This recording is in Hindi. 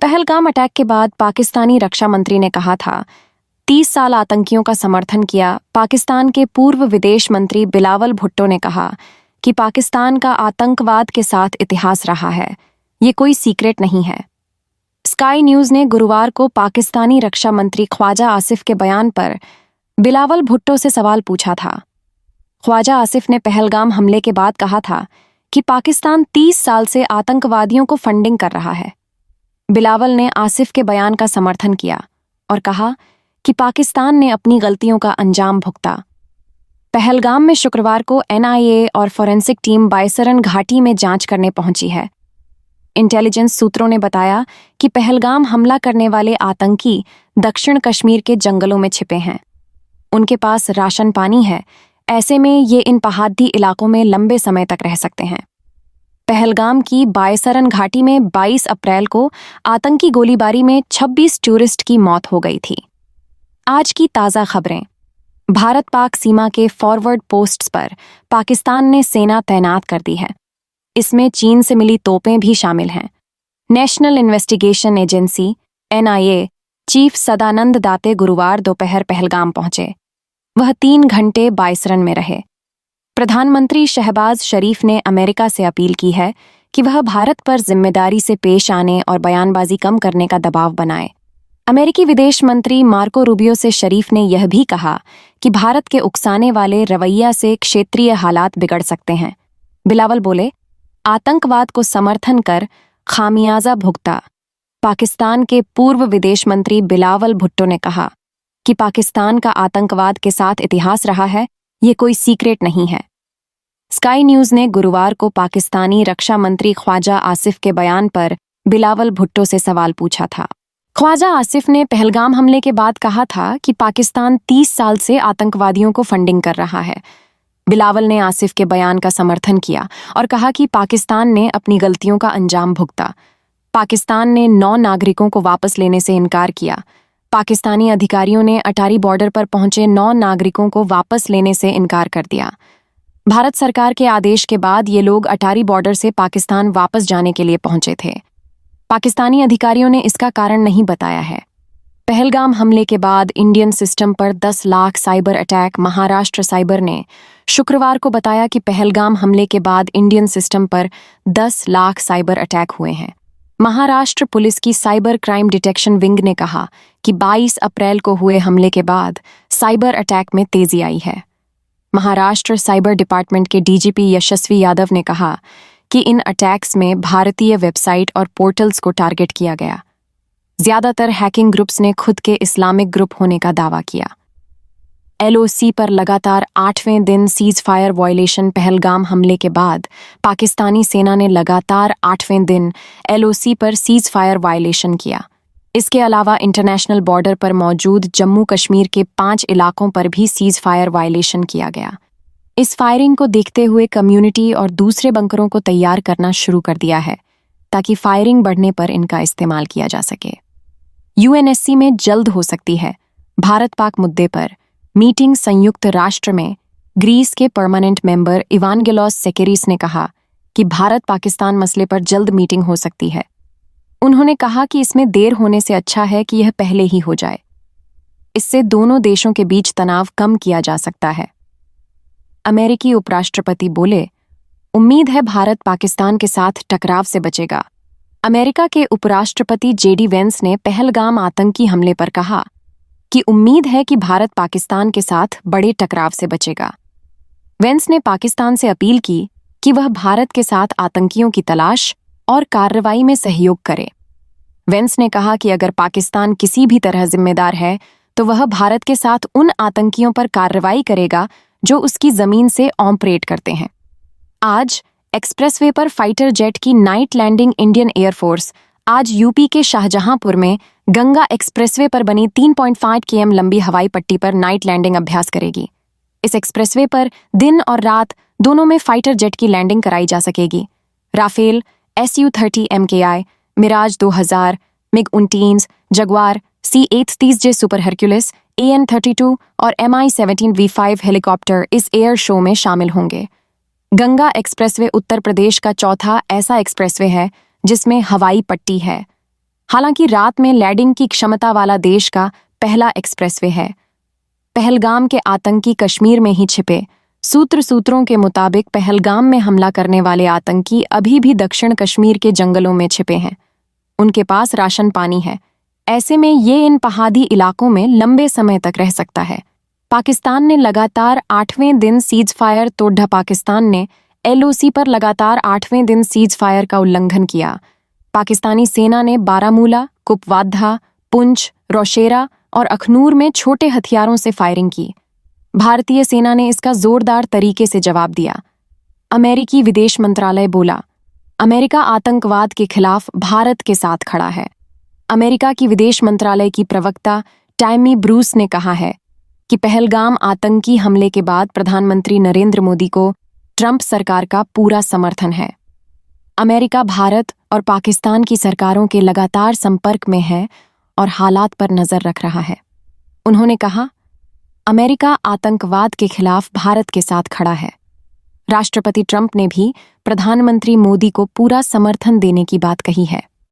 पहलगाम अटैक के बाद पाकिस्तानी रक्षा मंत्री ने कहा था 30 साल आतंकियों का समर्थन किया। पाकिस्तान के पूर्व विदेश मंत्री बिलावल भुट्टो ने कहा कि पाकिस्तान का आतंकवाद के साथ इतिहास रहा है, ये कोई सीक्रेट नहीं है। स्काई न्यूज ने गुरुवार को पाकिस्तानी रक्षा मंत्री ख्वाजा आसिफ के बयान पर बिलावल भुट्टो से सवाल पूछा था। ख्वाजा आसिफ ने पहलगाम हमले के बाद कहा था कि पाकिस्तान 30 साल से आतंकवादियों को फंडिंग कर रहा है। बिलावल ने आसिफ के बयान का समर्थन किया और कहा कि पाकिस्तान ने अपनी गलतियों का अंजाम भुगता। पहलगाम में शुक्रवार को NIA और फॉरेंसिक टीम बायसरन घाटी में जांच करने पहुंची है। इंटेलिजेंस सूत्रों ने बताया कि पहलगाम हमला करने वाले आतंकी दक्षिण कश्मीर के जंगलों में छिपे हैं। उनके पास राशन पानी है, ऐसे में ये इन पहाड़ी इलाकों में लंबे समय तक रह सकते हैं। पहलगाम की बायसरन घाटी में 22 अप्रैल को आतंकी गोलीबारी में 26 टूरिस्ट की मौत हो गई थी। आज की ताज़ा खबरें। भारत पाक सीमा के फॉरवर्ड पोस्ट्स पर पाकिस्तान ने सेना तैनात कर दी है। इसमें चीन से मिली तोपें भी शामिल हैं। National Investigation Agency NIA chief Sadanand Date गुरुवार दोपहर पहलगाम पहुंचे। वह 3 घंटे बायसरन में रहे। प्रधानमंत्री शहबाज शरीफ ने अमेरिका से अपील की है कि वह भारत पर जिम्मेदारी से पेश आने और बयानबाजी कम करने का दबाव बनाए। अमेरिकी विदेश मंत्री मार्को रूबियो से शरीफ ने यह भी कहा कि भारत के उकसाने वाले रवैया से क्षेत्रीय हालात बिगड़ सकते हैं। बिलावल बोले, आतंकवाद को समर्थन कर खामियाजा भुगता। पाकिस्तान के पूर्व विदेश मंत्री बिलावल भुट्टो ने कहा कि पाकिस्तान का आतंकवाद के साथ इतिहास रहा है, ये कोई सीक्रेट नहीं है। स्काई न्यूज ने गुरुवार को पाकिस्तानी रक्षा मंत्री ख्वाजा आसिफ के बयान पर बिलावल भुट्टो से सवाल पूछा था। ख्वाजा आसिफ ने पहलगाम हमले के बाद कहा था कि पाकिस्तान 30 साल से आतंकवादियों को फंडिंग कर रहा है। बिलावल ने आसिफ के बयान का समर्थन किया और कहा कि पाकिस्तान ने अपनी गलतियों का अंजाम भुगता। पाकिस्तान ने 9 नागरिकों को वापस लेने से इनकार किया। पाकिस्तानी अधिकारियों ने अटारी बॉर्डर पर पहुंचे 9 नागरिकों को वापस लेने से इनकार कर दिया। भारत सरकार के आदेश के बाद ये लोग अटारी बॉर्डर से पाकिस्तान वापस जाने के लिए पहुंचे थे। पाकिस्तानी अधिकारियों ने इसका कारण नहीं बताया है। पहलगाम हमले के बाद इंडियन सिस्टम पर 10 lakh cyber attack. Maharashtra cyber ने शुक्रवार को बताया कि पहलगाम हमले के बाद इंडियन सिस्टम पर 10 लाख साइबर अटैक हुए हैं। महाराष्ट्र पुलिस की साइबर क्राइम डिटेक्शन विंग ने कहा कि 22 अप्रैल को हुए हमले के बाद साइबर अटैक में तेजी आई है। महाराष्ट्र साइबर डिपार्टमेंट के DGP यशस्वी यादव ने कहा कि इन अटैक्स में भारतीय वेबसाइट और पोर्टल्स को टारगेट किया गया। ज्यादातर हैकिंग ग्रुप्स ने खुद के इस्लामिक ग्रुप होने का दावा किया। LOC पर लगातार 8वें दिन सीज फायर वायलेशन। पहलगाम हमले के बाद पाकिस्तानी सेना ने लगातार 8वें दिन LOC पर सीज फायर वायलेशन किया। इसके अलावा इंटरनेशनल बॉर्डर पर मौजूद जम्मू कश्मीर के 5 इलाकों पर भी सीज फायर वायलेशन किया गया। इस फायरिंग को देखते हुए कम्युनिटी और दूसरे बंकरों को तैयार करना शुरू कर दिया है ताकि फायरिंग बढ़ने पर इनका इस्तेमाल किया जा सके। UNSC में जल्द हो सकती है भारत पाक मुद्दे पर मीटिंग। संयुक्त राष्ट्र में ग्रीस के परमानेंट मेंबर इवानगेलोस सेकेरिस ने कहा कि भारत पाकिस्तान मसले पर जल्द मीटिंग हो सकती है। उन्होंने कहा कि इसमें देर होने से अच्छा है कि यह पहले ही हो जाए। इससे दोनों देशों के बीच तनाव कम किया जा सकता है। अमेरिकी उपराष्ट्रपति बोले, उम्मीद है भारत पाकिस्तान के साथ टकराव से बचेगा। अमेरिका के उपराष्ट्रपति JD वेंस ने पहलगाम आतंकी हमले पर कहा कि उम्मीद है कि भारत पाकिस्तान के साथ बड़े टकराव से बचेगा। वेंस ने पाकिस्तान से अपील की कि वह भारत के साथ आतंकियों की तलाश और कार्रवाई में सहयोग करे। वेंस ने कहा कि अगर पाकिस्तान किसी भी तरह जिम्मेदार है तो वह भारत के साथ उन आतंकियों पर कार्रवाई करेगा जो उसकी जमीन से ऑपरेट करते हैं। आज एक्सप्रेसवे पर फाइटर जेट की नाइट लैंडिंग। इंडियन एयरफोर्स आज UP के शाहजहांपुर में गंगा एक्सप्रेसवे पर बनी 3.5 km लंबी हवाई पट्टी पर नाइट लैंडिंग अभ्यास करेगी। इस एक्सप्रेसवे पर दिन और रात दोनों में फाइटर जेट की लैंडिंग कराई जा सकेगी। Rafale, Su-30 MKI, Mirage 2000, MiG-19, Jaguar, C-830J Super Hercules, AN-32 और Mi-17 V5 हेलीकॉप्टर इस एयर शो में शामिल होंगे। गंगा एक्सप्रेसवे उत्तर प्रदेश का चौथा ऐसा एक्सप्रेसवे है जिसमें हवाई पट्टी है। हालांकि रात में लैंडिंग की क्षमता वाला देश का पहला एक्सप्रेसवे है। पहलगाम के आतंकी कश्मीर में ही छिपे। सूत्रों के मुताबिक पहलगाम में हमला करने वाले आतंकी अभी भी दक्षिण कश्मीर के जंगलों में छिपे हैं। उनके पास राशन पानी है। ऐसे में ये इन पहाड़ी इलाकों में लंबे समय तक रह सकता है। पाकिस्तान ने लगातार 8वें दिन सीज फायर तोड़ा। पाकिस्तान ने LOC पर लगातार 8वें दिन सीज फायर का उल्लंघन किया। पाकिस्तानी सेना ने बारामूला, कुपवाड़ा, पुंछ, नौशेरा और अखनूर में छोटे हथियारों से फायरिंग की। भारतीय सेना ने इसका जोरदार तरीके से जवाब दिया। अमेरिकी विदेश मंत्रालय बोला, अमेरिका आतंकवाद के खिलाफ भारत के साथ खड़ा है। अमेरिका की विदेश मंत्रालय की प्रवक्ता टैमी ब्रूस ने कहा है कि पहलगाम आतंकी हमले के बाद प्रधानमंत्री नरेंद्र मोदी को ट्रंप सरकार का पूरा समर्थन है। अमेरिका भारत और पाकिस्तान की सरकारों के लगातार संपर्क में है और हालात पर नजर रख रहा है। उन्होंने कहा, अमेरिका आतंकवाद के खिलाफ भारत के साथ खड़ा है। राष्ट्रपति ट्रंप ने भी प्रधानमंत्री मोदी को पूरा समर्थन देने की बात कही है।